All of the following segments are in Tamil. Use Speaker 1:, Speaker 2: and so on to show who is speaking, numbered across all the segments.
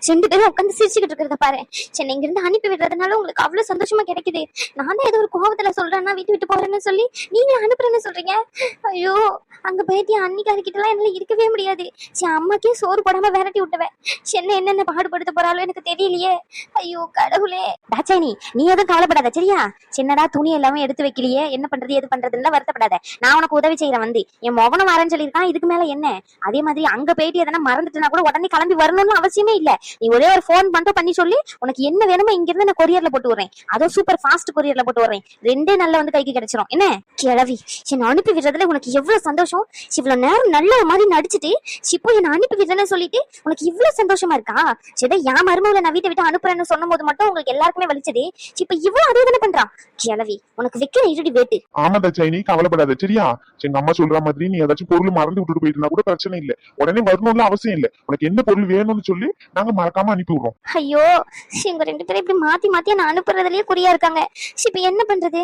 Speaker 1: ரெண்டு பேரும் உட்காந்து சிரிச்சுக்கிட்டு இருக்கிறத பாரு. சென்னை இங்க இருந்து அனுப்பி விடுறதுனால உங்களுக்கு அவ்வளவு சந்தோஷமா கிடைக்குது. நான் தான் ஏதோ ஒரு கோபத்துல சொல்றேன்னா வீட்டு விட்டு போறேன்னு சொல்லி நீங்க அனுப்புறேன்னு சொல்றீங்க. ஐயோ, அங்க போயிட்டு அன்னிக்காரிக்கிட்ட எல்லாம் என்னால இருக்கவே முடியாது. சரி, அம்மாக்கே சோறு போடாம விரட்டி விட்டுவேன். சென்னை என்னென்ன பாடுபடுத்த போறாலும் எனக்கு தெரியலையே. ஐயோ கடவுளே. தாச்சாயி, நீ எதுவும் கவலைப்படாத சரியா? சின்னதா துணி எல்லாமே எடுத்து வைக்கலையே, என்ன பண்றது எது பண்றதுன்னு வருத்தப்படாத. நான் உனக்கு உதவி செய்யறேன். வந்து என் மகனும் வரேன்னு சொல்லியிருக்கான். இதுக்கு மேல என்ன? அதே மாதிரி அங்க போயிட்டு எதனா மறந்துட்டுனா கூட உடனே கிளம்பி வரணும்னு அவசியமே இல்ல. நீ ஒரே ஒரு போன் மட்டும் பண்ணி சொல்லி உனக்கு என்ன வேணுமோ இங்க இருந்து நான் கொரியர்ல போட்டு வரேன். அதுவும் சூப்பர் ஃபாஸ்ட் கொரியர்ல போட்டு வரேன். 2 நாள்ல வந்து கைக்கு கிடைச்சிரும். என்ன கிழவி, என்ன அனுப்பி விடுறதுல உனக்கு எவ்வளவு சந்தோஷம். இவ்வளவு நேரம் நல்ல மாதிரி நடிச்சுட்டு இப்போ என்ன அனுப்பி விடுறேன்னு சொல்லிட்டு உனக்கு இவ்வளவு சந்தோஷமா இருக்கா? சரி, என் மருமகளை நான் வீட்டை விட்டு அனுப்புறேன்னு சொன்னும் போது மட்டும் உங்களுக்கு எல்லாருக்குமே வலிச்சது. இப்ப இவ்வளவு அதே தானே பண்றான். கிழவி, உனக்கு வைக்கிற இருடி வேட்டு.
Speaker 2: ஆமா தாச்சாயி, கவலைப்படாத சரியா? எங்க அம்மா சொல்ற மாதிரி நீ ஏதாச்சும் பொருள் மறந்து விட்டுட்டு போயிட்டுனா கூட பிரச்சனை இல்ல. உடனே வரணும்னு அவசியம் இல்ல. உனக்கு என்ன பொருள் வேணும்னு சொல்லி நாங்க மறக்காம அனுப்பி விடுறோம்.
Speaker 1: ஐயோ, இவங்க 2 பேரும் இப்படி மாத்தி மாத்தி நான் அனுப்புறதுலயே குறியா இருக்காங்க. இப்ப என்ன பண்றது?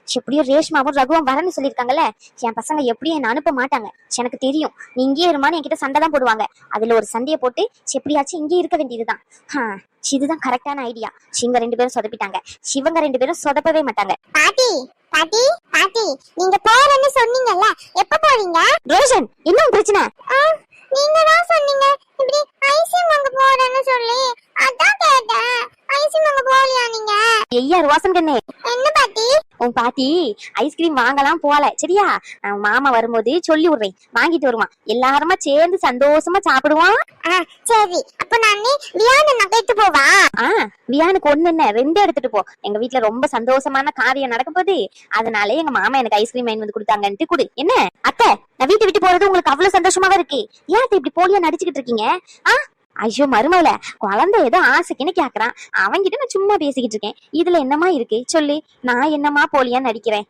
Speaker 1: எப்படியோ ரேஷ்மாவும் ரகுவும் வரன்னு சொல்லியிருக்காங்கல்ல. என் பசங்க எப்படியும் என்ன அனுப்ப மாட்டாங்க, எனக்கு தெரியும். நீ இங்கே இருமான்னு என்கிட்ட சண்டை தான் போடுவாங்க. அதுல ஒரு சண்டையை போட்டு எப்படியாச்சும் இங்கே இருக்க வேண்டியதுதான். இதுதான் கரெக்டான ஐடியா. இவங்க 2 பேரும் சொதப்பிட்டாங்க. இவங்க 2 பேரும் சொதப்பவே மாட்டாங்க.
Speaker 3: பாட்டி பாட்டி பாட்டி, நீங்க போறேன்னு சொன்னீங்கல்ல, எப்ப போறீங்க?
Speaker 1: ரோஷன், என்ன பிரச்சனை?
Speaker 3: நீங்க தான் சொன்னீங்க இப்படி ஐஸ்கிரீம் வாங்க போறேன்னு சொல்லி, அதான் கேட்டேன். ஐஸ்கிரீம் வாங்க போலியா நீங்க?
Speaker 1: ஐயா ரோசன் கண்ணே,
Speaker 3: என்ன பாட்டி?
Speaker 1: உன் பாட்டி ஐஸ்கிரீம் வாங்கலாம் போல சரியா? மாமா வரும்போது சொல்லி விடுறேன், வாங்கிட்டு வருவான். எல்லாருமா சேர்ந்து சந்தோஷமா சாப்பிடுவான்.
Speaker 3: சரி, அப்ப நான் வியானு நகைட்டு போவா?
Speaker 1: வியானுக்கு 1 என்ன 2 எடுத்துட்டு போ. எங்க வீட்டுல ரொம்ப சந்தோஷமான காரியம் நடக்க போகுது. அதனால எங்க மாமா எனக்கு ஐஸ்கிரீம் வாங்கி வந்து கொடுத்தாங்கன்ட்டு குடு. என்ன அத்தை, நான் வீட்டை விட்டு போறது உங்களுக்கு அவ்வளவு சந்தோஷமாவா இருக்கு? ஏன் அத்தை இப்படி போலியா நடிச்சுக்கிட்டு இருக்கீங்க? ஐயோ மருமவள, குழந்தை ஏதோ ஆசைக்குன்னு கேக்குறான். அவங்கிட்ட நான் சும்மா பேசிக்கிட்டு இருக்கேன். இதுல என்னமா இருக்கு சொல்லு? நான் என்னமா போலியா நடிக்கிறேன்?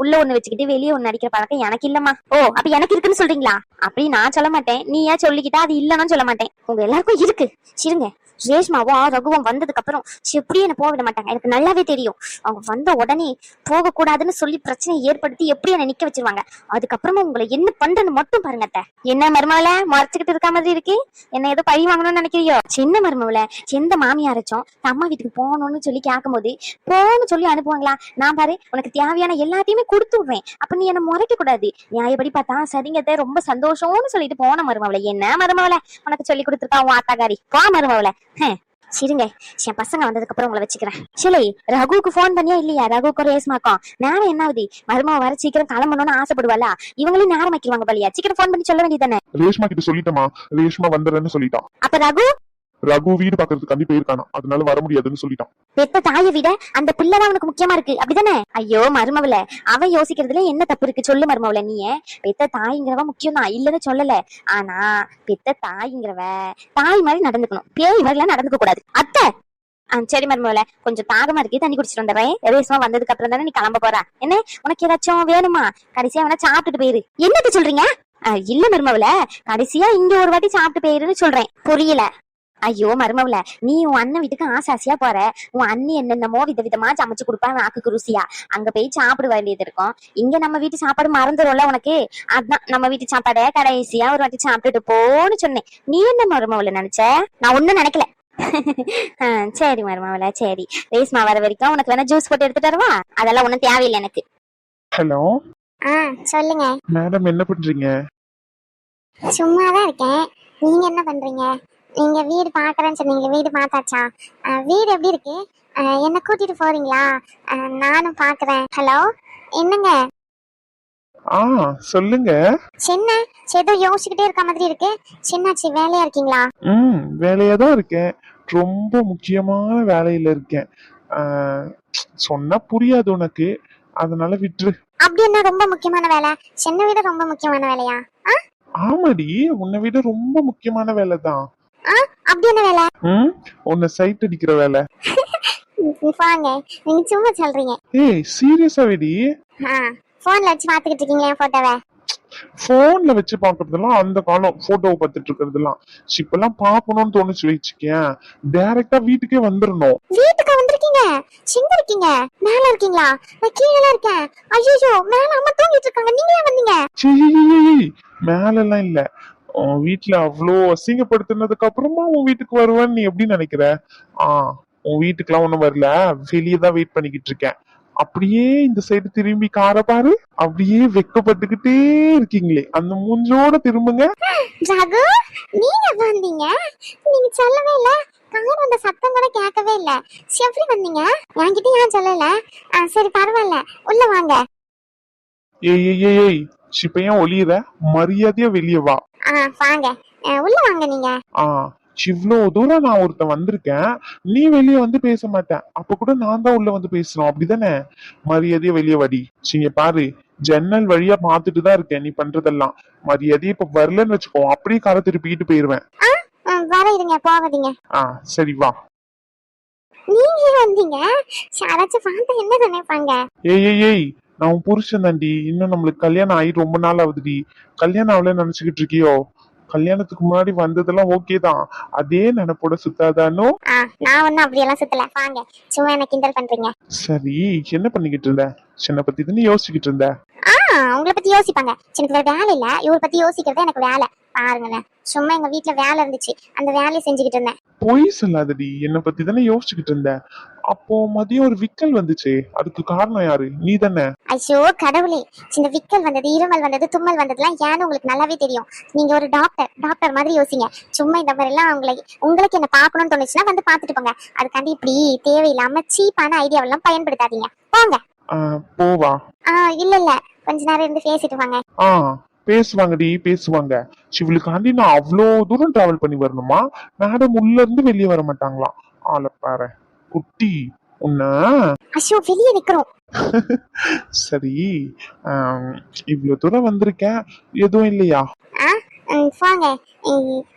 Speaker 1: உள்ள ஒண்ணு வச்சுக்கிட்டு வெளியே ஒண்ணு நடிக்கிற பழக்கம் எனக்கு இல்லம்மா. ஓ, அப்ப எனக்கு இருக்குன்னு சொல்றீங்களா? அப்படி நான் சொல்ல மாட்டேன். நீ ஏன் சொல்லிக்கிட்டா அது இல்லன்னு சொல்ல மாட்டேன். உங்க எல்லாருக்கும் இருக்கு. சிருங்க, ரேஷ்மாவும் ரகுவும் வந்ததுக்கு அப்புறம் எப்படி என்ன போக விட மாட்டாங்க. எனக்கு நல்லாவே தெரியும். அவங்க வந்த உடனே போக கூடாதுன்னு சொல்லி பிரச்சனையை ஏற்படுத்தி எப்படி என்ன நிக்க வச்சிருவாங்க. அதுக்கப்புறமா உங்களை என்ன பண்றேன்னு மட்டும் பாருங்க. என்ன மருமவள மறைச்சுக்கிட்டு இருக்க மாதிரி இருக்கு? என்ன ஏதோ பழி வாங்கணும்னு நினைக்கிறியோ? சின்ன மருமவள, எந்த மாமியாரச்சும் அம்மா வீட்டுக்கு போகணும்னு சொல்லி கேட்கும் போது போன்னு சொல்லி அனுப்புவாங்களா? நான் பாரு, உனக்கு தேவையான எல்லாத்தையுமே கொடுத்து விடுறேன். அப்ப நீ என்ன முறைக்க கூடாது. நியாயப்படி பார்த்தா சரிங்க, ரொம்ப சந்தோஷம்னு சொல்லிட்டு போன மருமவள. என்ன மருமவள உனக்கு சொல்லி கொடுத்துருக்கா உன் ஆத்தாக்காரி? போ மருமவள. சரிங்க, என் பசங்க வந்ததுக்கு அப்புறம் உங்களை வச்சுக்கிறேன். சரி, ரகுவுக்கு போன் பண்ணியா இல்லையா? ரகுவுக்கு ரேஸ்மாக்கும் நேரம் என்ன ஆகுது? மருமவ வர சீக்கிரம் கிளம்பணும்னு ஆசைப்படுவாளா? இவங்களையும் நேரம் வைக்கிடுவாங்க பலியா? சீக்கிரம் போன் பண்ணி சொல்ல வேண்டியதானே?
Speaker 2: ரேஷ்மா கிட்ட சொல்லிட்டமா, ரேஷ்மா வந்துடுறேன்னு சொல்லிட்டான்.
Speaker 1: அப்ப
Speaker 2: ரகு வீடு பாக்குறதுக்கு போயிருக்கானா, அதனால வர முடியாதுன்னு சொல்லிட்டான்.
Speaker 1: பெத்த தாயை விட அந்த பிள்ளைதான் உனக்கு முக்கியமா இருக்கு, அப்படிதானே? ஐயோ மருமவள, அவன் யோசிக்கிறதுல என்ன தப்பு இருக்கு சொல்லு மருமவள? நீ பெத்த தாய்ங்கிறவ முக்கியம் தான், இல்லன்னு சொல்லல. ஆனா பெத்த தாய்ங்கிறவ தாய் மாதிரி நடந்துக்கணும், பேய் மாதிரி எல்லாம் நடந்துக்க கூடாது. அத்தை, சரி மருமவள, கொஞ்சம் தாகமா இருக்கு, தண்ணி குடிச்சிட்டு வந்துடுறேன். ரேஷ்மா வந்ததுக்கு அப்புறம் தானே நீ கிளம்ப போறா. என்ன உனக்கு ஏதாச்சும் வேணுமா? கடைசியா வேணா சாப்பிட்டுட்டு போயிரு. என்னது சொல்றீங்க? இல்ல மருமவள, கடைசியா இங்க ஒரு வாட்டி சாப்பிட்டு போயிருன்னு சொல்றேன். புரியல? ஐயோ மருமவள, நீ உன் அண்ணன் வீட்டுக்கு ஆசாசியா போற. உன் அண்ணி என்னென்னமோ விதவிதமா சமைச்சு கொடுப்பா நாக்குக்கு ருசியா. அங்க போய் சாப்பிட வேண்டியது இருக்கும். இங்க நம்ம வீட்டு சாப்பாடு மறந்துடும்ல உனக்கு. அதான் நம்ம வீட்டு சாப்பாட கடைசியா ஒரு வாட்டி சாப்பிட்டுட்டு போன்னு சொன்னேன். நீ என்ன மருமவள நினைச்ச? நான் ஒண்ணும் நினைக்கல. சரி மருமவள, சரி. ரேஷ்மா வர வரைக்கும் உனக்கு வேணா ஜூஸ் போட்டு எடுத்துட்டு வருவா? அதெல்லாம் ஒண்ணும் தேவையில்லை எனக்கு.
Speaker 2: ஹலோ
Speaker 3: சொல்லுங்க
Speaker 2: மேடம், என்ன பண்றீங்க?
Speaker 3: சும்மாதான் இருக்கேன். நீங்க என்ன பண்றீங்க? நீங்க வீடு பாக்குறேன்னு சொன்னீங்க, வீடு பார்த்தாச்சா? வீடு எப்படி இருக்கு? என்ன கூட்டிட்டு போறீங்களா? நானும் பாக்குறேன். ஹலோ, என்னங்க?
Speaker 2: சொல்லுங்க.
Speaker 3: சின்ன ஏதோ யோசிச்சுக்கிட்டே இருக்க மாதிரி இருக்கு. சின்னாச்சி, வேலையா இருக்கீங்களா?
Speaker 2: வேலையா தான் இருக்கேன். ரொம்ப முக்கியமான வேலையில இருக்கேன். சொன்னா புரியாது உனக்கு, அதனால விட்டுரு.
Speaker 3: அப்படி என்ன ரொம்ப முக்கியமான வேலை? சின்ன விட ரொம்ப முக்கியமான வேலையா?
Speaker 2: ஆமாடி, உன்னை விட ரொம்ப முக்கியமான வேலை தான்.
Speaker 3: அப்படி என்ன வேலை?
Speaker 2: உன்னை சைட் அடிக்கிற வேலை.
Speaker 3: வாங்க, நீங்க சும்மா சொல்றீங்க.
Speaker 2: ஏய் சீரியஸா வெடி?
Speaker 3: போன்ல வச்சு பாத்துக்கிட்டு இருக்கீங்களா என் போட்டோவை?
Speaker 2: போன்ல வச்சு பாக்குறதெல்லாம் அந்த காலம், போட்டோவை பார்த்துட்டு இருக்கிறதெல்லாம் இப்பெல்லாம் பாக்கணும்னு தோணுச்சு வச்சுக்கேன். டைரக்டா வீட்டுக்கே வந்துடணும்.
Speaker 3: வீட்டுக்கு வந்திருக்கீங்க? சிங்க இருக்கீங்க? மேல இருக்கீங்களா? நான் கீழே இருக்கேன். ஐயோ, மேல அம்மா தூங்கிட்டு இருக்காங்க, நீங்க ஏன் வந்தீங்க?
Speaker 2: மேல எல்லாம் இல்ல, உன் வீட்டுல அவ்வளோ அசிங்கப்படுத்தினதுக்கு அப்புறமா உன் வீட்டுக்கு வருவேன்னு நீ எப்படி நினைக்கிற? உன் வீட்டுக்குலாம் ஒண்ணும் வரல, வெளியே தான் வெயிட் பண்ணிக்கிட்டு இருக்கேன். அப்படியே இந்த சைடு திரும்பி காரை பாரு, அப்படியே வெக்கப்பட்டுக்கிட்டே இருக்கீங்களே, அந்த மூஞ்சோட திரும்புங்க.
Speaker 3: ரகு, நீங்க எப்ப வந்தீங்க? நீங்க சொல்லவே இல்ல. கார் வந்த சத்தம் கூட கேட்கவே இல்ல. எப்படி வந்தீங்க? என்கிட்ட ஏன் சொல்லல? சரி பரவாயில்ல, உள்ள வாங்க.
Speaker 2: ஏய் ஏய் ஏய் ஏய், இப்ப ஏன் ஒளியுற? மரியாதையா வெளியே வா.
Speaker 3: வாங்க, உள்ள வாங்க நீங்க.
Speaker 2: இவ்ளோ தூரம் நான் ஒருத்தன் வந்திருக்கேன், நீ வெளியே வந்து பேச மாட்டேன். அப்ப கூட நான் தான் உள்ள வந்து பேசணும், அப்படிதானே? மரியாதையா வெளியே வடி. நீங்க பாரு, ஜன்னல் வழியா பாத்துட்டு தான் இருக்கேன் நீ பண்றதெல்லாம். மரியாதையா இப்ப வரலன்னு வச்சுக்கோ, அப்படியே காரை திருப்பிக்கிட்டு போயிருவேன்.
Speaker 3: வர இருங்க, போகாதீங்க.
Speaker 2: சரி வா.
Speaker 3: நீங்க வந்தீங்க, யாராச்சும் பார்த்தா என்ன நினைப்பாங்க?
Speaker 2: ஏய் ஏய் ஏய், நான் உன் புருஷன் தாண்டி. இன்னும் நம்மளுக்கு கல்யாணம் ஆகி ரொம்ப நாள் ஆகுதுடி. கல்யாணம் ஆகலன்னு நினைச்சுக்கிட்டு இருக்கியோ? கல்யாணத்துக்கு முன்னாடி வந்ததெல்லாம் ஓகே தான், அதே நினைப்போட சுத்தாதானோ?
Speaker 3: நான் ஒன்னும் அப்படியெல்லாம் சுத்தல. வாங்க, சும்மா என்ன கிண்டல் பண்றீங்க.
Speaker 2: சரி, என்ன பண்ணிக்கிட்டு இருந்த? சின்ன பத்தி தானே யோசிச்சுக்கிட்டு இருந்த?
Speaker 3: உங்களை பத்தி யோசிப்பாங்க, எனக்கு வேற வேலை இல்ல. இவரை பத்தி யோசிக்கிறதே எனக்கு வேலை. பாருங்களேன், சும்மா எங்க வீட்டுல வேலை இருந்துச்சு, அந்த வேலையை செஞ்சுக்கிட்டு இருந்தேன்.
Speaker 2: பொய் சொல்லாதடி, என்ன பத்தி தானே யோசிச்சுக்கிட்டு இருந்த. அப்போ மதியம் ஒரு விக்கல் வந்துச்சு, அதுக்கு காரணம் யாரு? நீ தானே?
Speaker 3: ஐயோ கடவுளே, இந்த விக்கல் வந்தது, இருமல் வந்தது, தும்மல் வந்ததுலாம் ஏன்னு உங்களுக்கு நல்லாவே தெரியும். நீங்க ஒரு டாக்டர் மாதிரி யோசிங்க. சும்மா இந்த மாதிரி எல்லாம் உங்களுக்கு என்ன பாக்கணும்னு தோணுச்சுன்னா வந்து பாத்துட்டு போங்க. அதுக்காண்டி இப்படி தேவையில்லாம சீப்பான ஐடியாவெல்லாம் பயன்படுத்தாதீங்க. போங்க.
Speaker 2: போவா?
Speaker 3: இல்ல, கொஞ்ச நேரம் இருந்து பேசிட்டு வாங்க.
Speaker 2: பேசுவாங்கடி, பேசுவாங்க. இவளுக்காண்டி நான் அவ்வளோ தூரம் டிராவல் பண்ணி வரணுமா? மேடம் உள்ள இருந்து வெளியே வர மாட்டாங்களாம். ஆள பாரு குட்டி, உன்ன.
Speaker 3: அஷோ, வெளியே நிக்கிறோம்.
Speaker 2: சரி, இவ்வளவு தூரம் வந்திருக்கேன், எதுவும் இல்லையா?
Speaker 3: வாங்க,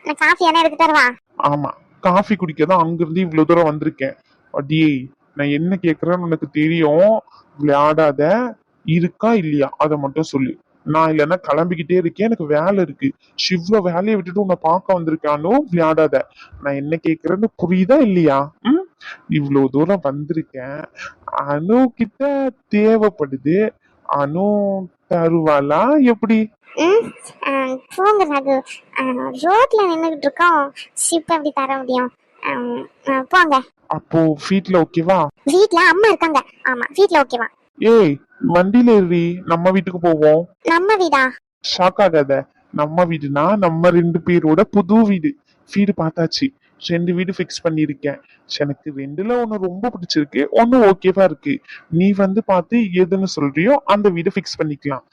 Speaker 3: நான் காஃபி என்ன எடுத்து தரவா?
Speaker 2: ஆமா, காஃபி குடிக்கதான் அங்கிருந்து இவ்வளவு தூரம் வந்திருக்கேன். அடியே, நான் என்ன கேக்குறேன்னு உனக்கு தெரியும். விளையாடாத, இருக்கா இல்லையா அதை மட்டும் சொல்லு. நான் இல்லைன்னா கிளம்பிக்கிட்டே இருக்கேன், எனக்கு வேலை இருக்கு. இவ்வளவு வேலையை விட்டுட்டு உன்னை பார்க்க வந்திருக்கானோ? விளையாடாத. நான் என்ன கேக்குறேன்னு புரியுதா இல்லையா? இவ்வளவு தூரம் வந்திருக்கேன், அனு கிட்ட தேவைப்படுது. அனு தருவாளா எப்படி?
Speaker 3: போங்க ரகு, ரோட்ல நின்னுகிட்டு இருக்கோம், ஷிப் எப்படி தர முடியும்? போங்க.
Speaker 2: அப்போ வீட்ல ஓகேவா?
Speaker 3: வீட்ல அம்மா இருக்காங்க. ஆமா, வீட்ல ஓகேவா?
Speaker 2: ஏய், வண்டியில ஏறி நம்ம வீட்டுக்கு போவோம்.
Speaker 3: நம்ம வீடா?
Speaker 2: ஷாக் ஆகாத. நம்ம வீடுனா நம்ம 2 பேரோட புது வீடு. வீடு பார்த்தாச்சு, 2 வீடு ஃபிக்ஸ் பண்ணிருக்கேன். எனக்கு 2ல ஒண்ணு ரொம்ப பிடிச்சிருக்கு, ஒண்ணு ஓகேவா இருக்கு. நீ வந்து பார்த்து எதுன்னு சொல்றியோ அந்த வீடு ஃபிக்ஸ் பண்ணிக்கலாம்.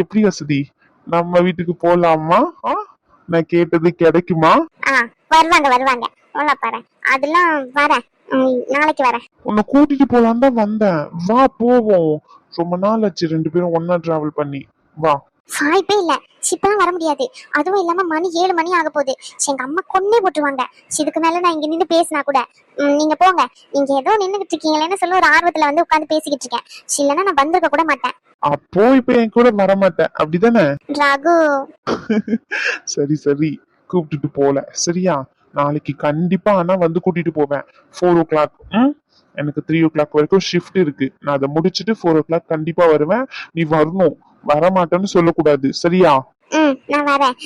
Speaker 2: எப்படி வசதி? நம்ம வீட்டுக்கு போலாமா? நான் கேட்டது கிடைக்குமா?
Speaker 3: வருவாங்க. பாரு, அதெல்லாம் வரேன், நாளைக்கு வரேன்.
Speaker 2: உன்னை கூட்டிட்டு போலான்னு தான் வந்தேன். வா போவோம். ரொம்ப நாள் ஆச்சு 2 பேரும் ஒன்னா டிராவல் பண்ணி. வா.
Speaker 3: வாய்ப்பே இல்ல, ஷிப்பெல்லாம் வர முடியாது. அதுவும் இல்லாம மணி 7 மணி ஆக போகுது. எங்க அம்மா கொன்னே போட்டுருவாங்க. இதுக்கு மேல நான் இங்க நின்று பேசினா கூட. நீங்க போங்க. நீங்க ஏதோ நின்னுகிட்டு இருக்கீங்களேன்னு சொல்ல ஒரு ஆர்வத்துல வந்து உட்காந்து பேசிக்கிட்டு இருக்கேன். இல்லைன்னா நான் வந்திருக்க கூட மாட்டேன்.
Speaker 2: அப்போ இப்ப என் கூட வர மாட்டேன், அப்படிதானே?
Speaker 3: ராகு.
Speaker 2: சரி சரி, கூப்பிட்டுட்டு போல. சரியா? நாளைக்கு கண்டிப்பா ஆனா வந்து கூட்டிட்டு போவேன். 4 o'clock. எனக்கு 3 o'clock வரைக்கும் ஷிஃப்ட் இருக்கு. நான் அதை முடிச்சுட்டு 4 o'clock கண்டிப்பா வருவேன். நீ வரணும், வரமாட்டேன்னு சொல்லக்கூடாது. சரியா?
Speaker 3: நான் வரேன்.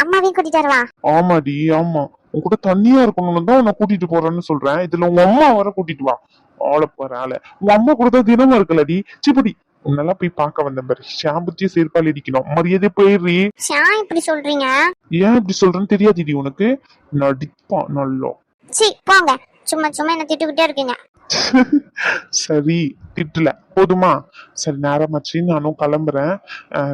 Speaker 3: அம்மாவையும் கூட்டிட்டு வரவா?
Speaker 2: ஆமாடி, ஆமா. உன் கூட தனியா இருக்கணும்னு தான் நான் கூட்டிட்டு போறேன்னு சொல்றேன். இதுல உங்க அம்மா வர கூட்டிட்டு வா. ஆள போற ஆள. உங்க அம்மா கூட தான் தினமும் இருக்கலடி. சிப்படி, உன்னெல்லாம் போய் பார்க்க வந்தேன் பாரு. ஷாம்புத்திய சேர்ப்பால் இடிக்கணும். மரியாதை போயிடுறி.
Speaker 3: இப்படி சொல்றீங்க?
Speaker 2: ஏன் இப்படி சொல்றேன்னு தெரியாதுடி உனக்கு? நடிப்பா நல்லா.
Speaker 3: போங்க, சும்மா சும்மா என்ன திட்டுக்கிட்டே இருக்கீங்க.
Speaker 2: சரி, திட்டல போதுமா? சரி, நேரமாச்சு, நானும் கிளம்புறேன்.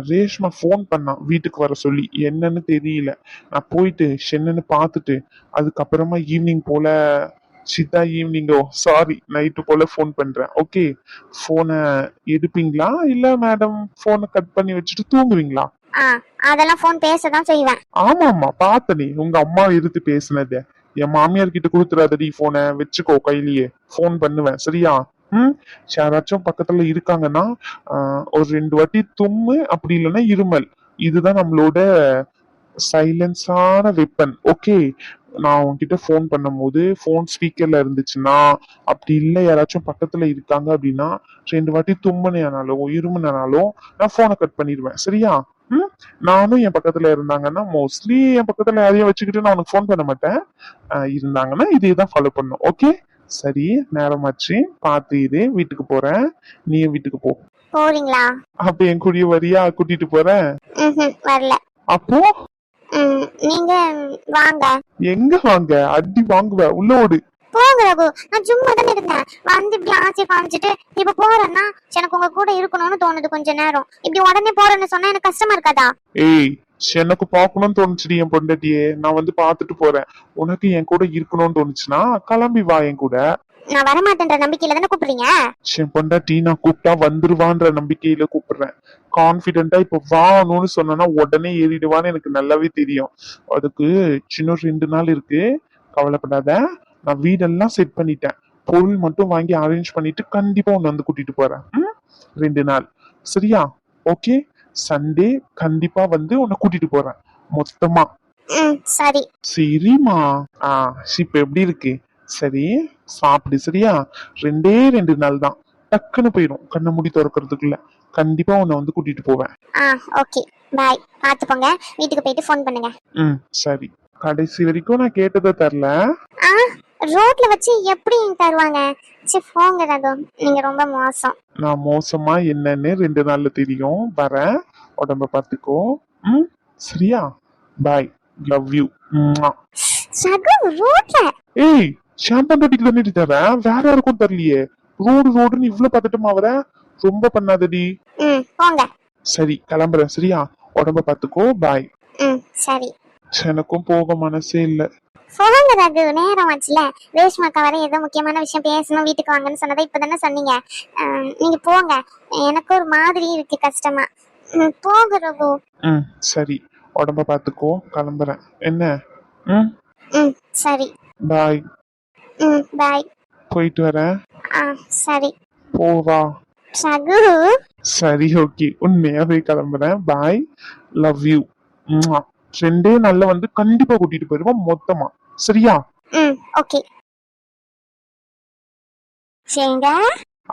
Speaker 2: ரேஷ்மா போன் பண்ணா வீட்டுக்கு வர சொல்லி. என்னன்னு தெரியல. நான் போயிட்டு என்னன்னு பாத்துட்டு அதுக்கப்புறமா ஈவினிங் போல, சித்தா ஈவினிங்கோ சாரி நைட்டு போல போன் பண்றேன். ஓகே, போனை எடுப்பீங்களா இல்ல மேடம் போனை கட் பண்ணி வச்சுட்டு தூங்குவீங்களா?
Speaker 3: அதெல்லாம் போன் பேசதான் செய்வேன்.
Speaker 2: ஆமா ஆமா, பாத்தனே உங்க அம்மா எடுத்து பேசுனத. என் மாமியார் கிட்ட கொடுத்துறாதடி போனை, வச்சுக்கோ கையிலேயே. போன் பண்ணுவேன், சரியா? யாராச்சும் பக்கத்துல இருக்காங்கன்னா ஒரு 2 வாட்டி தும்மு, அப்படி இல்லைன்னா இருமல். இதுதான் நம்மளோட சைலன்ஸான வெப்பன். ஓகே, நான் உன்கிட்ட போன் பண்ணும் போது போன் ஸ்பீக்கர்ல இருந்துச்சுன்னா, அப்படி இல்ல யாராச்சும் பக்கத்துல இருக்காங்க அப்படின்னா 2 வாட்டி தும்முனாலும் இருமுனாலும் நான் போனை கட் பண்ணிடுவேன். சரியா? ம் நானும் என் பக்கத்துல இருந்தாங்கன்னா மோஸ்ட்லி என் பக்கத்துல யாரையும் வச்சுக்கிட்டு நான் உனக்கு ஃபோன் பண்ண மாட்டேன். இருந்தாங்கன்னா இதே தான் ஃபாலோ பண்ணும். ஓகே சரி, நேரமாச்சு, பார்த்து இரு, வீட்டுக்கு போறேன், நீ வீட்டுக்கு போ.
Speaker 3: போறீங்களா?
Speaker 2: அப்ப என் கூடிய வரியா கூட்டிட்டு போறேன்.
Speaker 3: வரல.
Speaker 2: அப்போ
Speaker 3: நீங்க வாங்க.
Speaker 2: எங்க வாங்க? அடி வாங்குவ, உள்ள ஓடு.
Speaker 3: போங்க ரகு, நான் சும்மா தானே இருந்தேன். வந்து இப்படி ஆசை காமிச்சிட்டு இப்ப போறேன்னா எனக்கு உங்க கூட இருக்கணும்னு தோணுது கொஞ்ச நேரம். இப்படி உடனே போறேன்னு சொன்னா எனக்கு கஷ்டமா இருக்காதா?
Speaker 2: ஏய், எனக்கு பாக்கணும்னு தோணுச்சுடி என் பொண்டாட்டியே, நான் வந்து பாத்துட்டு போறேன். உனக்கு என் கூட இருக்கணும்னு தோணுச்சுன்னா கிளம்பி வா என் கூட.
Speaker 3: நான் வரமாட்டேன்ற நம்பிக்கையில தானே கூப்பிடுறீங்க.
Speaker 2: என் பொண்டாட்டி நான் கூப்பிட்டா வந்துருவான்ற நம்பிக்கையில கூப்பிடுறேன். கான்பிடென்டா இப்ப வாணும்னு சொன்னா உடனே ஏறிடுவான்னு எனக்கு நல்லாவே தெரியும். அதுக்கு சின்ன 2 நாள் இருக்கு, கவலைப்படாத. நான் வீடெல்லாம் செட் பண்ணிட்டேன், பொருள் மட்டும் வாங்கி அரேஞ்ச் பண்ணிட்டு கண்டிப்பா உன்னை வந்து கூட்டிட்டு போறேன். 2 நாள் சரியா? ஓகே, சண்டே கண்டிப்பா வந்து உன்னை கூட்டிட்டு போறேன் மொத்தமா.
Speaker 3: சரி.
Speaker 2: சரிம்மா. இப்ப எப்படி இருக்கு? சரி, சாப்பிடு சரியா? 2 நாள் தான், டக்குன்னு போயிடும் கண்ணை மூடி திறக்கிறதுக்குள்ள. கண்டிப்பா உன்னை வந்து கூட்டிட்டு போவேன்.
Speaker 3: Okay bye. பாத்து போங்க, வீட்டுக்கு போயிட்டு ஃபோன் பண்ணுங்க.
Speaker 2: சரி. கடைசி வரைக்கும் நான் கேட்டதை தரல.
Speaker 3: ரோட்ல வச்சு எப்படி தருவாங்க? சரி போங்க ரகு, நீங்க ரொம்ப மோசம்.
Speaker 2: நான் மோசமா என்னன்னு 2 நாள்ல தெரியும். வரேன், உடம்ப பாத்துக்கோ. சரியா? பாய், லவ் யூ.
Speaker 3: ரகு ரோட்ல.
Speaker 2: ஏய், ஷாம்பன் தானே தரேன், வேற யாருக்கும் தரலையே. ரோடுன்னு இவ்வளவு பதட்டமா வர? ரொம்ப பண்ணாதடி.
Speaker 3: போங்க.
Speaker 2: சரி, கிளம்புறேன் சரியா? உடம்ப பாத்துக்கோ. பாய்.
Speaker 3: சரி.
Speaker 2: எனக்கும் போக மனசே இல்ல.
Speaker 3: போங்க ரகு, நேரம் ஆச்சுல. ரேஷ்மாக்கா வர ஏதோ முக்கியமான விஷயம் பேசணும், வீட்டுக்கு வாங்கன்னு சொன்னதை இப்பதானே சொன்னீங்க. நீங்க போங்க, எனக்கு ஒரு மாதிரி இருக்கு கஷ்டமா. போங்க ரகு.
Speaker 2: சரி, உடம்ப பாத்துக்கோ, கிளம்புறேன் என்ன?
Speaker 3: சரி.
Speaker 2: பாய்.
Speaker 3: பாய்.
Speaker 2: போயிட்டு வரேன்.
Speaker 3: சரி.
Speaker 2: போவா
Speaker 3: ரகு.
Speaker 2: சரி, ஓகே, உண்மையாவே கிளம்புறேன். பாய், லவ் யூ. 2 நாள்ல வந்து கண்டிப்பா கூட்டிட்டு போயிருவோம் மொத்தமா, சரியா?
Speaker 3: ஓகே. சேங்க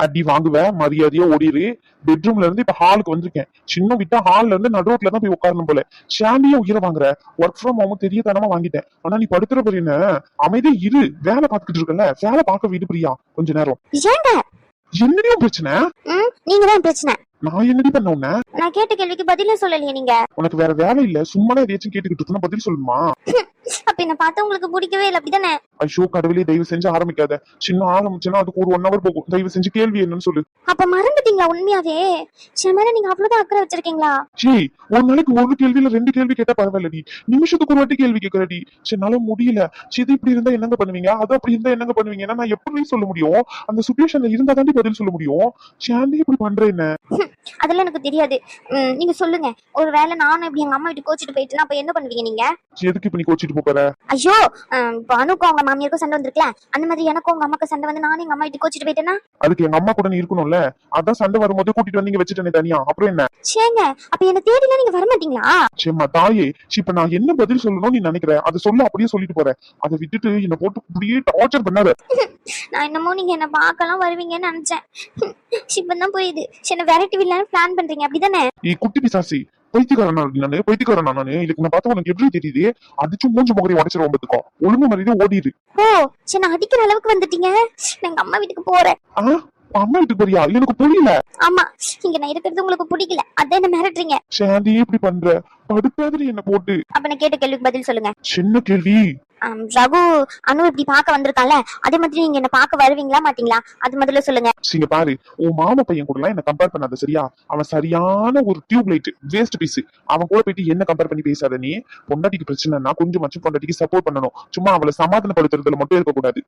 Speaker 2: அடி வாங்குவ, மரியாதையா ஓடிரு. பெட்ரூம்ல இருந்து இப்ப ஹாலுக்கு வந்திருக்கேன். சின்ன விட்டா ஹால்ல இருந்து நடு ரோட்ல தான் போய் உட்காரணும் போல. ஷாண்டியா உயிரை வாங்குற. ஒர்க் ஃப்ரம் ஹோம் தெரியத்தனமா வாங்கிட்டேன். ஆனா நீ படுத்துற போறீன்னு அமைதியா இரு. வேலை பார்த்துக்கிட்டு இருக்கல, வேலை பார்க்க விடு பிரியா கொஞ்ச நேரம். என்னடியும் பிரச்சனை?
Speaker 3: நீங்க தான் பிரச்சனை.
Speaker 2: நான் என்னடி பண்ண உன்ன?
Speaker 3: நான் கேட்ட கேள்விக்கு பதிலே சொல்லலையே நீங்க.
Speaker 2: உனக்கு வேற வேலை இல்ல, சும்மாதான் எதையாச்சும் கேட்டுக்கிட்டு இருந்தா பதில் சொல்லுமா?
Speaker 3: அப்ப என்ன பார்த்தா உங்களுக்கு பிடிக்கவே இல்லை அப்படிதானே?
Speaker 2: ஐயோ கடவுளே, தயவு செஞ்சு ஆரம்பிக்காத. சின்ன ஆரம்பிச்சுன்னா அதுக்கு ஒரு 1 hour போகும். தயவு செஞ்சு கேள்வி என்னன்னு சொல்லு.
Speaker 3: அப்ப மறந்துட்டீங்களா உண்மையாவே? சில மேல நீங்க அவ்வளவுதான் அக்கறை வச்சிருக்கீங்களா?
Speaker 2: சரி, ஒரு நாளைக்கு 1 கேள்வியில 2 கேள்வி கேட்டா பரவாயில்லடி. நிமிஷத்துக்கு ஒரு வாட்டி கேள்வி கேட்கறடி. சரி, என்னால முடியல. சரி, இப்படி இருந்தா என்னங்க பண்ணுவீங்க, அது அப்படி இருந்தா என்னங்க பண்ணுவீங்கன்னா நான் எப்படி சொல்ல முடியும்? அந்த சுச்சுவேஷன்ல இருந்தா தாண்டி பதில் சொல்ல முடியும். சாண்டி இப்படி பண்ற என்ன?
Speaker 3: அதெல்லாம் எனக்கு தெரியாது. நீங்க சொல்லுங்க. ஒருவேளை நானும் இப்படி எங்க அம்மா வீட்டு கோச்சிட்டு போயிட்டுனா அப்ப என்ன பண்ணுவீங்க நீங்க?
Speaker 2: எதுக்கு இப்ப நீ கோச்சிட்டு போற?
Speaker 3: ஐயோ, பானுக்கும் அவங்க மாமியாருக்கும் சண்டை வந்திருக்கல, அந்த மாதிரி எனக்கும் உங்க அம்மாக்கு சண்டை வந்து நானும் எங்க அம்மா வீட்டு கோச்சிட்டு போயிட்டேன்னா?
Speaker 2: அதுக்கு எங்க அம்மா கூட நீ இருக்கணும்ல. அதான் சண்டை வரும்போது கூட்டிட்டு வந்து வச்சுட்டேனே தனியா, அப்புறம் என்ன?
Speaker 3: சேங்க, அப்ப என்ன தேடினா நீங்க வர மாட்டீங்களா?
Speaker 2: சேம்மா தாயே, இப்ப நான் என்ன பதில் சொல்லணும்னு நீ நினைக்கிற அதை சொல்ல, அப்படியே சொல்லிட்டு போறேன். அதை விட்டுட்டு என்ன போட்டு அப்படியே டார்ச்சர் பண்ணாத.
Speaker 3: நான் என்னமோ நீங்க என்ன பார்க்கலாம் வருவீங்கன்னு நினைச்சேன். இப்பதான் புரியுது. என்ன வெரைட்டி வில்லான்னு பிளான் பண்றீங்க அப்படிதானே?
Speaker 2: குட்டி பிசாசி, பைத்தியக்காரன் நானு. இதுக்கு நான் பார்த்தா உனக்கு எப்படி தெரியுது? அடிச்சு மூஞ்சு முகரை உடைச்சிருவோம் பாத்துக்கோ. ஒழுங்கு மரியாதை ஓடிடு.
Speaker 3: ஓ, சரி, நான் அடிக்கிற அளவுக்கு வந்துட்டீங்க. நான் எங்க அம்மா வீட்டுக்கு போறேன்.
Speaker 2: அம்மா வீட்டுக்கு போறியா? எனக்கு புரியல.
Speaker 3: ஆமா, இங்க நான் இருக்கிறது உங்களுக்கு பிடிக்கல, அதான் என்ன மிரட்டுறீங்க.
Speaker 2: சாந்தி இப்படி பண்ற? படுத்தாதிரி என்ன போட்டு.
Speaker 3: அப்ப நான் கேட்ட கேள்விக்கு பதில் சொல்லுங்க.
Speaker 2: சின்ன கேள்வி.
Speaker 3: ரகு அனு இப்படி பாக்க வந்திருக்கான்ல, அதே மாதிரி நீங்க என்ன பாக்க வருவீங்களா மாட்டீங்களா? அது முதல்ல சொல்லுங்க.
Speaker 2: நீங்க பாரு, உன் மாமா பையன் கூட எல்லாம் என்ன கம்பேர் பண்ணாத சரியா? அவன் சரியான ஒரு டியூப் லைட், வேஸ்ட் பீஸ். அவன் கூட போயிட்டு என்ன கம்பேர் பண்ணி பேசாத நீ. பொண்டாட்டிக்கு பிரச்சனைனா கொஞ்சம் மச்சு பொண்டாட்டிக்கு சப்போர்ட் பண்ணணும். சும்மா அவளை சமாதானப்படுத்துறதுல மட்டும் இருக்க கூடாது.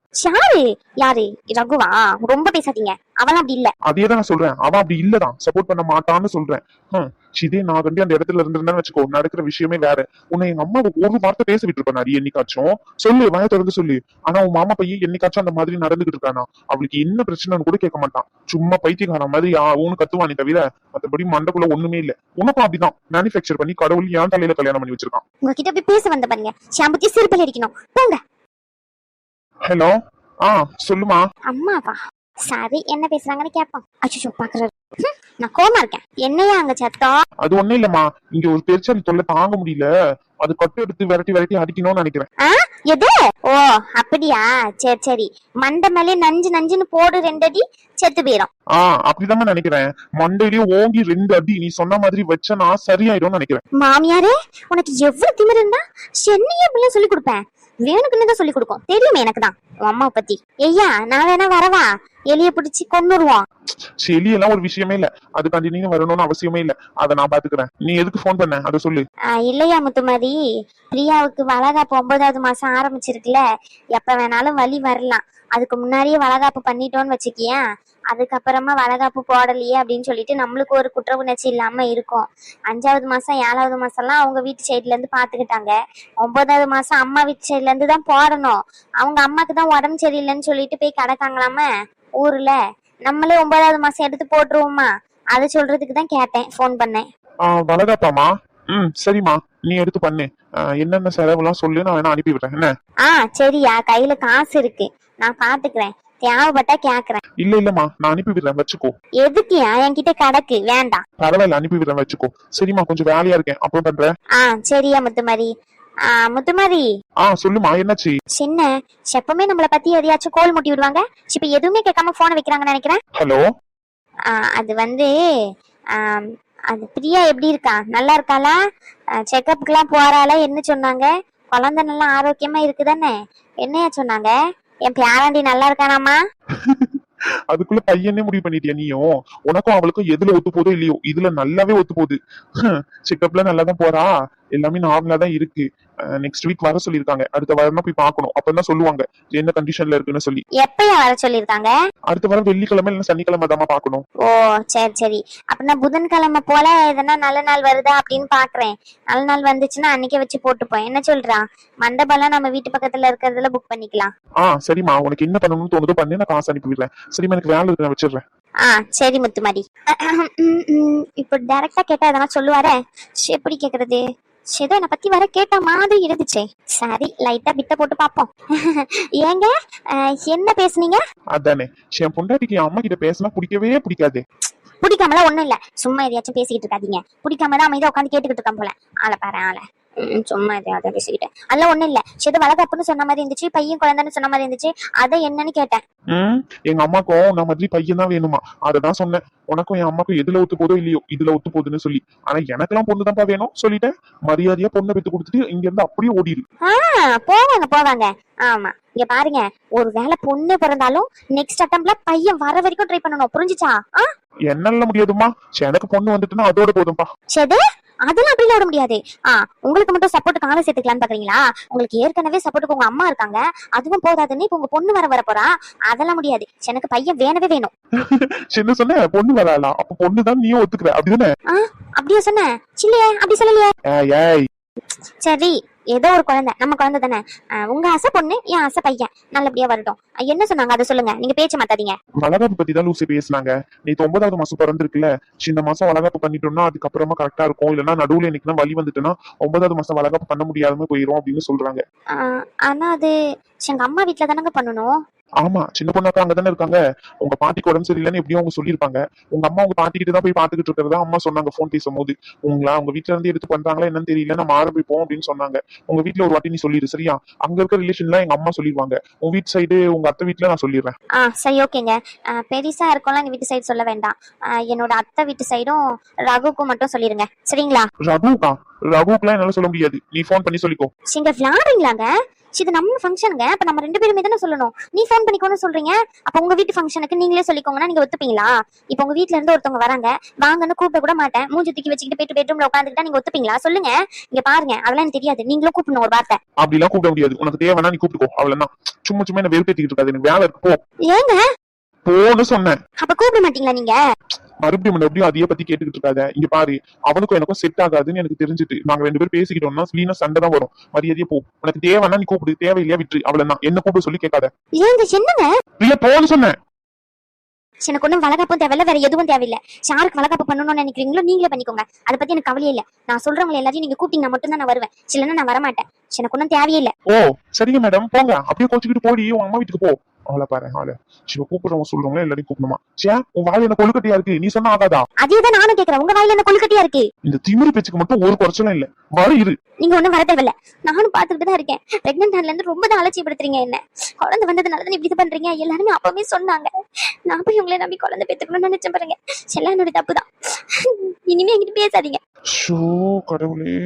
Speaker 3: யாரு ரகுவா? ரொம்ப பேசாதீங்க, அவன் அப்படி இல்ல.
Speaker 2: அதேதான் நான் சொல்றேன், அவன் அப்படி இல்லதான், சப்போர்ட் பண்ண மாட்டான்னு சொல்றேன். இதே நான் கண்டி அந்த இடத்துல இருந்திருந்தேன்னு வச்சுக்கோ, நடக்கிற விஷயமே வேற. உன்னை எங்க அம்மா ஒரு வார்த்தை பேச விட்டு இருப்பேன் என்னைக்காச்சும்? சொல்லு, வாய திறந்து சொல்லு. ஆனா உன் மாமா பையன் என்னைக்காச்சும் அந்த மாதிரி நடந்துகிட்டு இருக்கானா? அவளுக்கு என்ன பிரச்சனைன்னு கூட கேட்க மாட்டான். சும்மா பைத்தியக்கார மாதிரி அவனு கத்துவானே தவிர மத்தபடி மண்டக்குள்ள ஒண்ணுமே இல்ல. உனக்கும் அப்படிதான் மேனுஃபேக்சர் பண்ணி கடவுள் என் தலையில கல்யாணம் பண்ணி வச்சிருக்கான்.
Speaker 3: உங்ககிட்ட போய் பேச வந்த பாருங்க, ஷாம்புத்தி சிறுபில் அடிக்கணும். போங்க.
Speaker 2: ஹலோ, சொல்லுமா.
Speaker 3: அம்மாவா? சரி, என்ன பேசுறாங்கன்னு கேட்பான். அச்சோ, பாக்குறாரு.
Speaker 1: நான் கோமா இருக்கேன். என்னையா அங்க சத்தம்?
Speaker 2: அது ஒண்ணும் இல்லம்மா, இங்க ஒரு பெருச்சாலி தொல்லை தாங்க முடியல, அது கட்டு எடுத்து விரட்டி விரட்டி அடிக்கணும்னு நினைக்கிறேன்.
Speaker 1: எது? ஓ அப்படியா, சரி சரி. மண்டை மேலே நஞ்சு நஞ்சுன்னு போடு 2 அடி, செத்து போயிரும்.
Speaker 2: அப்படிதான் நினைக்கிறேன். மண்டையிலேயே ஓங்கி 2 அடி நீ சொன்ன மாதிரி வச்சனா சரியாயிடும் நினைக்கிறேன்.
Speaker 1: மாமியாரே, உனக்கு எவ்வளவு திமிரு இருந்தா என்னையே இப்படிலாம் சொல்லி கொடுப்பேன்? வேணுக்குன்னு தான் சொல்லி கொடுக்கும், தெரியுமே எனக்கு தான் உன் அம்மாவை பத்தி. ஐயா நான் வேணா வரவா? எலிய பிடிச்சி கொன்னுருவோம்.
Speaker 2: எல்லாம் ஒரு விஷயமே இல்ல, அதுக்காண்டி நீங்க வரணும்னு அவசியமே இல்ல, அதை நான் பாத்துக்கிறேன். நீ எதுக்கு போன் பண்ண அதை சொல்லு.
Speaker 1: இல்லையா முத்துமாரி, பிரியாவுக்கு வளகாப்பு 9வது மாசம் ஆரம்பிச்சிருக்குல, எப்ப வேணாலும் வலி வரலாம். அதுக்கு முன்னாடியே வளகாப்பு பண்ணிட்டோன்னு வச்சுக்கியேன், அதுக்கப்புறமா வளகாப்பு போடலையே அப்படின்னு சொல்லிட்டு நம்மளுக்கு ஒரு குற்ற உணர்ச்சி இல்லாம இருக்கும். 5வது மாசம் 7வது மாசம்லாம் அவங்க வீட்டு சைட்ல இருந்து பாத்துக்கிட்டாங்க. 9வது மாசம் அம்மா வீட்டு சைட்ல இருந்து தான் போடணும். அவங்க அம்மாக்கு தான் உடம்பு சரியில்லைன்னு சொல்லிட்டு போய் கிடக்காங்களாம ஊர்ல. நம்மளே 9வது மாசம் எடுத்து போட்டுருவோமா, அது சொல்றதுக்கு தான் கேட்டேன், போன் பண்ணேன்.
Speaker 2: வளகாப்பாமா? சரிம்மா, நீ எடுத்து பண்ணு. என்னென்ன செலவுலாம் சொல்லு, நான் வேணா அனுப்பி விடுறேன். என்ன?
Speaker 1: சரியா, கையில காசு இருக்கு, நான் பாத்துக்கிறேன், தேவைப்பட்டா கேக்குறேன்.
Speaker 2: இல்லம்மா, நான் அனுப்பி விடுறேன், வச்சுக்கோ.
Speaker 1: எதுக்குயா? என்கிட்ட கிடக்கு, வேண்டாம்.
Speaker 2: பரவாயில்ல, அனுப்பி விடுறேன், வச்சுக்கோ. சரிம்மா, கொஞ்சம் வேலையா இருக்கேன், அப்புறம் பண்றேன்.
Speaker 1: சரியா முத்துமாரி. முத்துமாரி.
Speaker 2: சொல்லுமா, என்னாச்சு?
Speaker 1: சின்ன எப்பவுமே நம்மள பத்தி எதையாச்சும் கோல் முட்டி விடுவாங்க, இப்ப எதுவுமே கேட்காம போன் வைக்கிறாங்கன்னு நினைக்கிறேன்.
Speaker 2: ஹலோ.
Speaker 1: அது வந்து அது பிரியா எப்படி இருக்கா? நல்லா இருக்காளா? செக்கப்புக்கெல்லாம் போறாளா? என்ன சொன்னாங்க? குழந்தை நல்லா ஆரோக்கியமா இருக்குதானே? என்னையா சொன்னாங்க? என் பேராண்டி நல்லா இருக்கானாமா?
Speaker 2: அதுக்குள்ள பையனே முடிவு பண்ணிட்டியா நீயும்? உனக்கும் அவளுக்கும் எதுல ஒத்து போதோ இல்லையோ, இதுல நல்லாவே ஒத்து போகுது. செக்கப்ல நல்லாதான் போறா, எல்லாமே நார்மலா தான் இருக்கு. நெக்ஸ்ட் வீக் வர சொல்லிருக்காங்க, அடுத்த வாரம் தான் போய் பார்க்கணும், அப்பதான் சொல்லுவாங்க என்ன கண்டிஷன்ல இருக்குன்னு சொல்லி.
Speaker 1: எப்பயா வர சொல்லிருக்காங்க?
Speaker 2: அடுத்த வாரம் வெள்ளிக்கிழமை இல்ல சனிக்கிழமை தான் பார்க்கணும்.
Speaker 1: ஓ சரி சரி. அப்படின்னா புதன்கிழமை போல எதனா நல்ல நாள் வருதா அப்படின்னு பாக்குறேன். நல்ல நாள் வந்துச்சுன்னா அன்னைக்கே வச்சு போட்டுப்போம். என்ன சொல்றா? மண்டபம்லாம் நம்ம வீட்டு பக்கத்துல இருக்கிறதுல புக் பண்ணிக்கலாம்.
Speaker 2: சரிம்மா, உனக்கு என்ன பண்ணணும்னு தோணுதோ பண்ணி நான் காசு அனுப்பி விடுறேன். சரிம்மா, எனக்கு வேலை இருக்கு, நான் வச்சிடுறேன்.
Speaker 1: சரி முத்துமாரி. இப்போ டைரக்டா கேட்டா எதனா சொல்லுவாரே, எப்படி கேக்குறது? ஏதோ என்னை பத்தி வர கேட்ட மாதிரி இருந்துச்சே. சரி, லைட்டா பிட்ட போட்டு பாப்போம். ஏங்க என்ன பேசுனீங்க?
Speaker 2: அதானே, என் பொண்டாட்டிக்கு என் அம்மா கிட்ட பேசினா பிடிக்கவே பிடிக்காது.
Speaker 1: பிடிக்காமலாம் ஒண்ணும் இல்ல, சும்மா எதையாச்சும் பேசிக்கிட்டு இருக்காதீங்க. பிடிக்காம தான் அமைதியா உட்காந்து கேட்டுக்கிட்டு இருக்கான் போல. ஆளை பாரு ஆளை. சும்மா எதையாவது பேசிக்கிட்டேன். அதெல்லாம் ஒண்ணும் இல்ல. சரி, வளகாப்புன்னு சொன்ன மாதிரி இருந்துச்சு, பையன் குழந்தைன்னு சொன்ன மாதிரி இருந்துச்சு, அதை என்னன்னு கேட்டேன்.
Speaker 2: எங்க அம்மாக்கும் நான் மாதிரி பையன் தான் வேணுமா, அததான் சொன்னேன். உனக்கும் என் அம்மாக்கும் எதுல ஒத்து போதோ இல்லையோ, இதுல ஒத்து போகுதுன்னு சொல்லி. ஆனா எனக்கு எல்லாம் பொண்ணு தான்ப்பா வேணும் சொல்லிட்டேன். மரியாதையா பொண்ணை பெத்து கொடுத்துட்டு இங்க இருந்து அப்படியே ஓடிடு.
Speaker 1: போவாங்க போவாங்க. ஆமா, இங்க பாருங்க, ஒரு வேளை பொண்ணு பிறந்தாலும் நெக்ஸ்ட் அட்டம்ப்ட்ல பையன் வர வரைக்கும் ட்ரை பண்ணணும், புரிஞ்சுச்சா?
Speaker 2: என்னால முடியாதுமா, எனக்கு பொண்ணு வந்துட்டுன்னா அதோட போதும்பா.
Speaker 1: சரி, அதெல்லாம் அப்படிலாம் விட முடியாது. உங்களுக்கு மட்டும் சப்போர்ட்டுக்கு ஆளை சேர்த்துக்கலான்னு பாக்குறீங்களா? உங்களுக்கு ஏற்கனவே சப்போர்ட்டுக்கு உங்க அம்மா இருக்காங்க, அதுவும் போதாதுன்னு இப்ப உங்க பொண்ணு வர போறா. அதெல்லாம் முடியாது, எனக்கு பையன் வேணவே வேணும்.
Speaker 2: சின்ன சொன்ன பொண்ணு வரலாம், அப்ப பொண்ணுதான் நீயும் ஒத்துக்கிற, அப்படிதானே?
Speaker 1: அப்படியே சொன்ன சில்லையே, அப்படி சொல்லலையே. சரி, ஏதோ ஒரு குழந்தை, நம்ம குழந்தை தானே. உங்க ஆசை பொண்ணு, என் ஆசை பையன், நல்லபடியா வரட்டும். என்ன சொன்னாங்க அதை சொல்லுங்க, நீங்க பேச்ச மாத்தாதீங்க.
Speaker 2: வளகாப்பு பத்தி தான் லூசி பேசினாங்க. நீ 9வது மாசம் பிறந்திருக்குல்ல, இந்த மாசம் வளகாப்பு பண்ணிட்டோம்னா அதுக்கப்புறமா கரெக்டா இருக்கும். இல்லன்னா நடுவுல இன்னைக்கு வலி வந்துட்டுன்னா 9வது மாசம் வளகாப்பு பண்ண முடியாம போயிரும் அப்படின்னு சொல்றாங்க.
Speaker 1: ஆனா அது எங்க அம்மா வீட்டுல தானங்க பண்ணணும்.
Speaker 2: ஆமா, சின்ன பொண்ணாக்கா அங்கதானே இருக்காங்க. உங்க பாட்டிக்கு உடம்பு சரியில்லைன்னு எப்படியும் அவங்க சொல்லியிருப்பாங்க. உங்க அம்மா உங்க பாட்டிக்கிட்டு தான் போய் பாத்துக்கிட்டு இருக்கிறதா அம்மா சொன்னாங்க போன் பேசும்போது. உங்க வீட்டுல இருந்து எடுத்து பண்றாங்களா என்னன்னு தெரியல, நம்ம ஆரம்பிப்போம் அப்படின்னு சொன்னாங்க. உங்க வீட்டுல ஒரு வாட்டி நீ சொல்லிடு, சரியா? அங்க இருக்க ரிலேஷன்லாம் எங்க அம்மா சொல்லிடுவாங்க. உங்க வீட்டு சைடு உங்க அத்தை வீட்டுல நான் சொல்லிடுறேன்.
Speaker 1: சரி, ஓகேங்க. பெருசா இருக்கும்ல எங்க வீட்டு சைடு சொல்ல வேண்டாம். என்னோட அத்தை வீட்டு சைடும் ரகுக்கும் மட்டும் சொல்லிருங்க, சரிங்களா?
Speaker 2: ரகுக்குலாம் என்னால சொல்ல முடியாது, நீ போன் பண்ணி சொல்லிக்கோ.
Speaker 1: நீங்க விளையாடுறீங்களாங்க? இது நம்ம ஃபங்க்ஷனுங்க, அப்ப நம்ம 2 பேருமே தானே சொல்லணும். நீ ஃபோன் பண்ணிக்கோன்னு சொல்றீங்க, அப்ப உங்க வீட்டு ஃபங்க்ஷனுக்கு நீங்களே சொல்லிக்கோங்கன்னா நீங்க ஒத்துப்பீங்களா? இப்ப உங்க வீட்ல இருந்து ஒருத்தவங்க வராங்க, வாங்கன்னு கூப்பிட கூட மாட்டேன், மூஞ்சி தூக்கி வச்சுக்கிட்டு போயிட்டு பெட்ரூம்ல உட்காந்துக்கிட்டா நீங்க ஒத்துப்பீங்களா? சொல்லுங்க. இங்க பாருங்க, அதெல்லாம் எனக்கு தெரியாது, நீங்களும் கூப்பிடணும் ஒரு வார்த்தை.
Speaker 2: அப்படிலாம் கூப்பிட முடியாது, உனக்கு தேவைன்னா நீ கூப்பிட்டுக்கோ, அவ்வளவுதான். சும்மா சும்மா என்ன வெறுப்பேத்திக்கிட்டு இருக்காது, எனக்கு வேலை இருக்கு, போ.
Speaker 1: ஏங்க
Speaker 2: போன்னு சொன்னேன்.
Speaker 1: அப்ப கூப்பிட மாட்டீங்களா நீங்க?
Speaker 2: மறுபடியும் அதையே பத்தி கேட்டுக்கிட்டு இருக்காத. இங்க பாரு, அவனுக்கும் எனக்கும் செட் ஆகாதுன்னு எனக்கு தெரிஞ்சுட்டு நாங்க 2 பேரும் பேசிக்கிட்டோம்னா வீணா சண்டை தான் வரும். மரியாதையே போ. உனக்கு தேவைன்னா நீ கூப்பிடு, தேவையில்லையா விட்டு, அவ்வளவுதான். என்ன கூப்பிட சொல்லி கேட்காத.
Speaker 1: ஏங்க என்னங்க?
Speaker 2: இல்ல போன்னு சொன்னேன்.
Speaker 1: எனக்கு ஒண்ணும் வளகாப்பும் தேவையில்ல, வேற எதுவும் தேவையில்லை. யாருக்கு வளகாப்பு பண்ணணும்னு நினைக்கிறீங்களோ நீங்களே பண்ணிக்கோங்க, அதை பத்தி எனக்கு கவலையே இல்ல. நான் சொல்றவங்க எல்லாத்தையும் நீங்க கூப்பிட்டீங்கன்னா மட்டும் தான் நான் வருவேன், இல்லைன்னா நான் வரமாட்டேன். எனக்கு ஒன்னும் தேவையே இல்ல.
Speaker 2: ஓ சரிங்க மேடம், போங்க, அப்படியே கோச்சுக்கிட்டு போடி உன் அம்மா வீட்டுக்கு போ. அவளை பாரு அவளை சிவ கூப்பிடுறவங்க சொல்றவங்களே எல்லாரையும் கூப்பிடணுமா? சே உன் வாய் என்ன கொழுக்கட்டியா இருக்கு, நீ சொன்னா ஆகாதா?
Speaker 1: அதேதான் நானும் கேக்குறேன், உங்க வாயில என்ன கொழுக்கட்டியா இருக்கு?
Speaker 2: இந்த திமிரி பேச்சுக்கு மட்டும் ஒரு குறைச்சலும் இல்ல, வர இரு.
Speaker 1: நீங்க ஒண்ணும் வர தேவையில்ல, நானும் பாத்துக்கிட்டு தான் இருக்கேன். பிரெக்னென்ட் ஆனதுல இருந்து ரொம்ப தான் அலட்சியப்படுத்துறீங்க என்ன. குழந்தை வந்ததுனாலதான் இப்படி இது பண்றீங்க எல்லாருமே அப்பவே சொன்னாங்க. நான் போய் உங்களை நம்பி குழந்தை பெத்துக்கணும்னு நினைச்சேன் பாருங்க, எல்லாம் என்னோட தப்பு தான். இனிமே என்கிட்ட பேசாதீங்க.
Speaker 2: ஷோ கடவுளே.